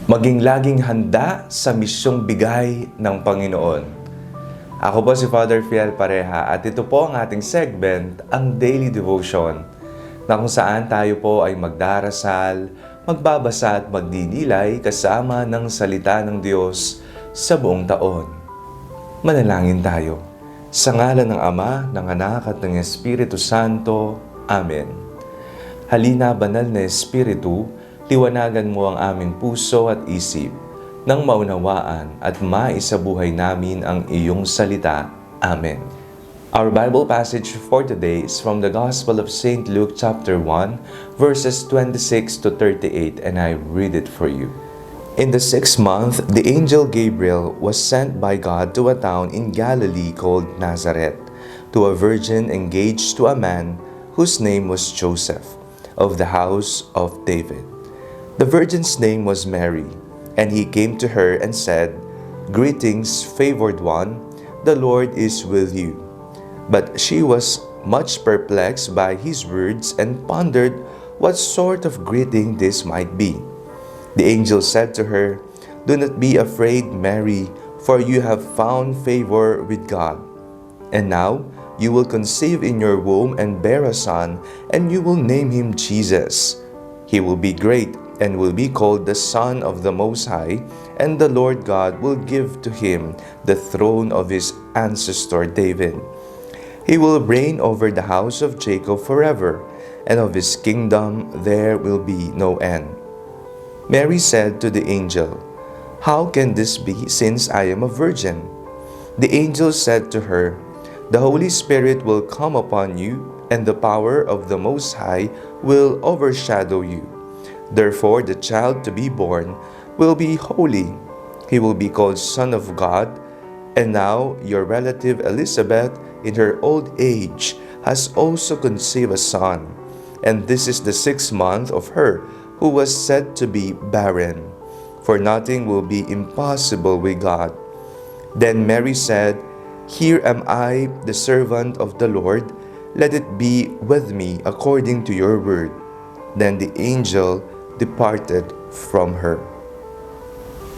Maging laging handa sa misyong bigay ng Panginoon. Ako po si Father Fiel Pareha at ito po ang ating segment, ang Daily Devotion, na kung saan tayo po ay magdarasal, magbabasa at magdidilay kasama ng salita ng Diyos sa buong taon. Manalangin tayo. Sa ngalan ng Ama, ng Anak at ng Espiritu Santo. Amen. Halina, banal na Espiritu, liwanagan mo ang aming puso at isip nang maunawaan at maisabuhay namin ang iyong salita. Amen. Our Bible passage for today is from the Gospel of St. Luke chapter 1, verses 26 to 38, and I read it for you. In the 6th month, the angel Gabriel was sent by God to a town in Galilee called Nazareth, to a virgin engaged to a man whose name was Joseph, of the house of David. The virgin's name was Mary, and he came to her and said, "Greetings, favored one, the Lord is with you." But she was much perplexed by his words and pondered what sort of greeting this might be. The angel said to her, "Do not be afraid, Mary, for you have found favor with God. And now you will conceive in your womb and bear a son, and you will name him Jesus. He will be great and will be called the Son of the Most High, and the Lord God will give to him the throne of his ancestor David. He will reign over the house of Jacob forever, and of his kingdom there will be no end." Mary said to the angel, "How can this be, since I am a virgin?" The angel said to her, "The Holy Spirit will come upon you, and the power of the Most High will overshadow you. Therefore, the child to be born will be holy. He will be called Son of God. And now your relative Elizabeth, in her old age, has also conceived a son. And this is the 6th month of her who was said to be barren. For nothing will be impossible with God." Then Mary said, "Here am I, the servant of the Lord. Let it be with me according to your word." Then the angel departed from her.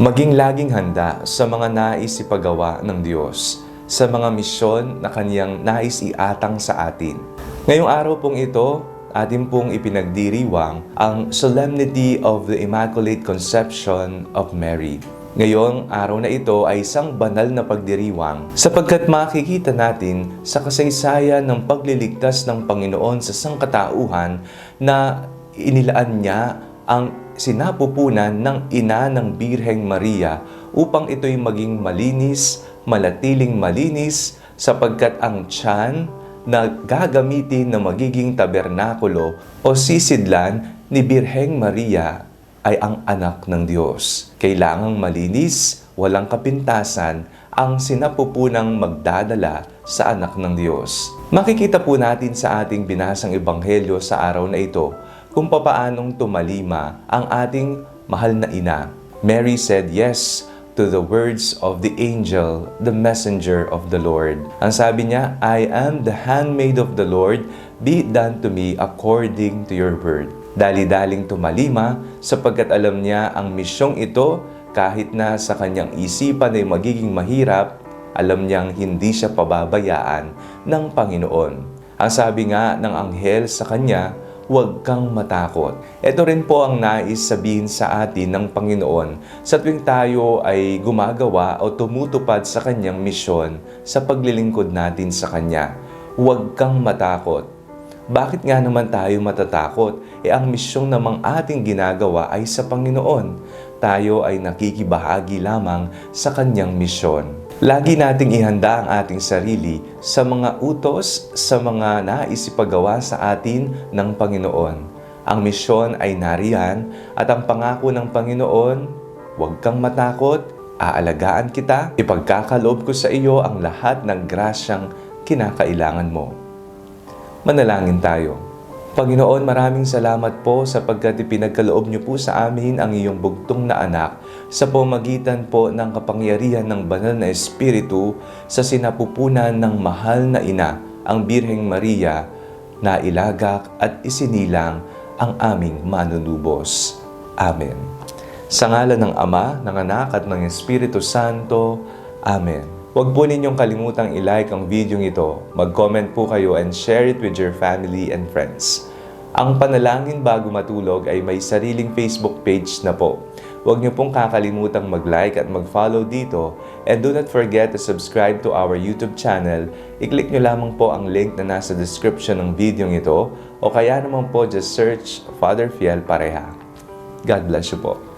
Maging laging handa sa mga nais ipagawa ng Diyos, sa mga misyon na Kaniyang nais iatang sa atin. Ngayong araw pong ito, atin pong ipinagdiriwang ang Solemnity of the Immaculate Conception of Mary. Ngayong araw na ito ay isang banal na pagdiriwang sapagkat makikita natin sa kasaysayan ng pagliligtas ng Panginoon sa sangkatauhan na inilaan niya ang sinapupunan ng ina ng Birheng Maria upang ito'y maging malinis, manatiling malinis sapagkat ang tiyan na gagamitin na magiging tabernakulo o sisidlan ni Birheng Maria ay ang anak ng Diyos. Kailangang malinis, walang kapintasan, ang sinapupunang magdadala sa anak ng Diyos. Makikita po natin sa ating binasang ebanghelyo sa araw na ito kung papaanong tumalima ang ating mahal na ina. Mary said yes to the words of the angel, the messenger of the Lord. Ang sabi niya, "I am the handmaid of the Lord, be it done to me according to your word." Dali-daling tumalima sapagkat alam niya ang misyong ito kahit na sa kanyang isipan ay magiging mahirap, alam niyang hindi siya pababayaan ng Panginoon. Ang sabi nga ng anghel sa kanya, "Huwag kang matakot." Ito rin po ang nais sabihin sa atin ng Panginoon sa tuwing tayo ay gumagawa o tumutupad sa Kanyang misyon sa paglilingkod natin sa Kanya. Huwag kang matakot. Bakit nga naman tayo matatakot? Ang misyong namang ating ginagawa ay sa Panginoon. Tayo ay nakikibahagi lamang sa Kanyang misyon. Lagi nating ihanda ang ating sarili sa mga utos, sa mga naisipagawa sa atin ng Panginoon. Ang misyon ay nariyan at ang pangako ng Panginoon, "Huwag kang matakot, aalagaan kita, ipagkakaloob ko sa iyo ang lahat ng grasyang kinakailangan mo." Manalangin tayo. Panginoon, maraming salamat po sapagkat ipinagkaloob niyo po sa amin ang iyong bugtong na anak sa pamamagitan po ng kapangyarihan ng banal na Espiritu sa sinapupunan ng mahal na ina, ang Birheng Maria, na ilagak at isinilang ang aming manunubos. Amen. Sa ngalan ng Ama, ng Anak at ng Espiritu Santo. Amen. Huwag po ninyong kalimutang i-like ang video ito, mag-comment po kayo and share it with your family and friends. Ang Panalangin Bago Matulog ay may sariling Facebook page na po. Huwag niyo pong kakalimutang mag-like at mag-follow dito, and do not forget to subscribe to our YouTube channel. I-click niyo lamang po ang link na nasa description ng video ito, o kaya naman po just search Father Fiel Pareha. God bless you po.